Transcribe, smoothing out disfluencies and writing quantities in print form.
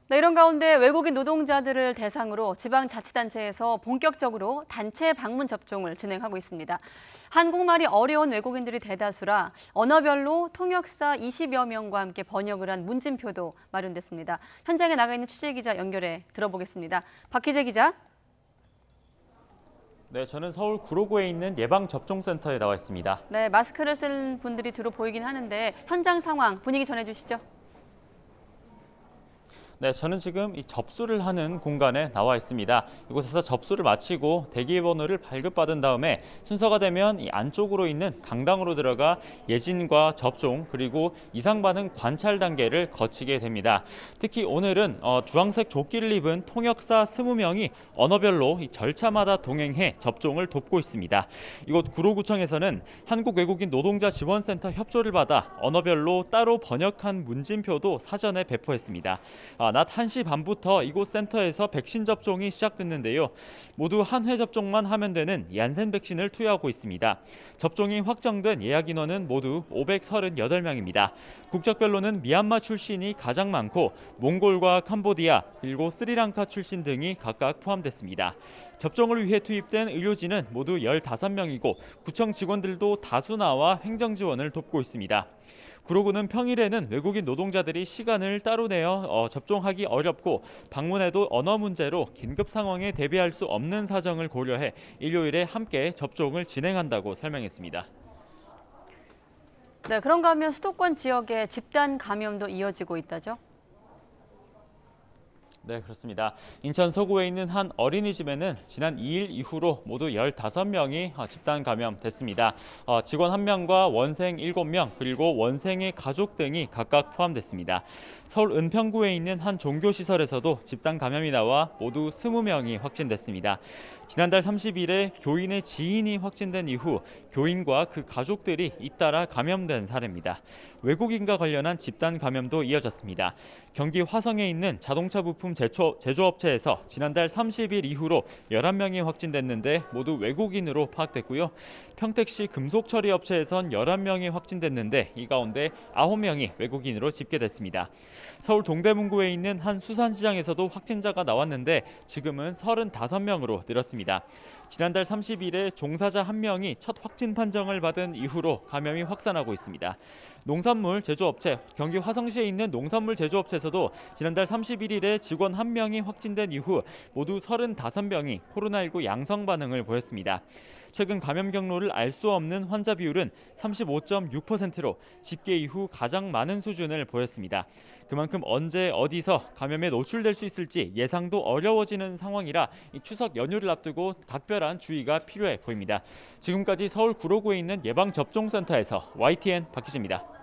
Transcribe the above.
네, 이런 가운데 외국인 노동자들을 대상으로 지방자치단체에서 본격적으로 단체 방문 접종을 진행하고 있습니다. 한국말이 어려운 외국인들이 대다수라 언어별로 통역사 20여 명과 함께 번역을 한 문진표도 마련됐습니다. 현장에 나가 있는 취재기자 연결해 들어보겠습니다. 박희재 기자. 네, 저는 서울 구로구에 있는 예방접종센터에 나와 있습니다. 네, 마스크를 쓴 분들이 두루 보이긴 하는데 현장 상황 분위기 전해주시죠. 네, 저는 지금 이 접수를 하는 공간에 나와 있습니다. 이곳에서 접수를 마치고 대기번호를 발급받은 다음에 순서가 되면 이 안쪽으로 있는 강당으로 들어가 예진과 접종 그리고 이상 반응 관찰 단계를 거치게 됩니다. 특히 오늘은 주황색 조끼를 입은 통역사 20명이 언어별로 이 절차마다 동행해 접종을 돕고 있습니다. 이곳 구로구청에서는 한국외국인 노동자 지원센터 협조를 받아 언어별로 따로 번역한 문진표도 사전에 배포했습니다. 낮 1시 반부터 이곳 센터에서 백신 접종이 시작됐는데요. 모두 한 회 접종만 하면 되는 얀센 백신을 투여하고 있습니다. 접종이 확정된 예약 인원은 모두 538명입니다. 국적별로는 미얀마 출신이 가장 많고 몽골과 캄보디아 그리고 스리랑카 출신 등이 각각 포함됐습니다. 접종을 위해 투입된 의료진은 모두 15명이고 구청 직원들도 다수 나와 행정 지원을 돕고 있습니다. 구로구는 평일에는 외국인 노동자들이 시간을 따로 내어 접종하기 어렵고 방문해도 언어 문제로 긴급 상황에 대비할 수 없는 사정을 고려해 일요일에 함께 접종을 진행한다고 설명했습니다. 네, 그런가 하면 수도권 지역에 집단 감염도 이어지고 있다죠? 네, 그렇습니다. 인천 서구에 있는 한 어린이집에는 지난 2일 이후로 모두 15명이 집단 감염됐습니다. 직원 1명과 원생 7명 그리고 원생의 가족 등이 각각 포함됐습니다. 서울 은평구에 있는 한 종교시설에서도 집단 감염이 나와 모두 20명이 확진됐습니다. 지난달 30일에 교인의 지인이 확진된 이후 교인과 그 가족들이 잇따라 감염된 사례입니다. 외국인과 관련한 집단 감염도 이어졌습니다. 경기 화성에 있는 자동차 부품 제조업체에서 지난달 30일 이후로 11명이 확진됐는데 모두 외국인으로 파악됐고요. 평택시 금속처리업체에선 11명이 확진됐는데 이 가운데 9명이 외국인으로 집계됐습니다. 서울 동대문구에 있는 한 수산시장에서도 확진자가 나왔는데 지금은 35명으로 늘었습니다. 지난달 30일에 종사자 1명이 첫 확진 판정을 받은 이후로 감염이 확산하고 있습니다. 농산물 제조업체, 경기 화성시에 있는 농산물 제조업체에서도 지난달 31일에 직원 1명이 확진된 이후 모두 35명이 코로나19 양성 반응을 보였습니다. 최근 감염 경로를 알 수 없는 환자 비율은 35.6%로 집계 이후 가장 많은 수준을 보였습니다. 그만큼 언제 어디서 감염에 노출될 수 있을지 예상도 어려워지는 상황이라 이 추석 연휴를 앞두고 각별한 주의가 필요해 보입니다. 지금까지 서울 구로구에 있는 예방접종센터에서 YTN 박희재입니다.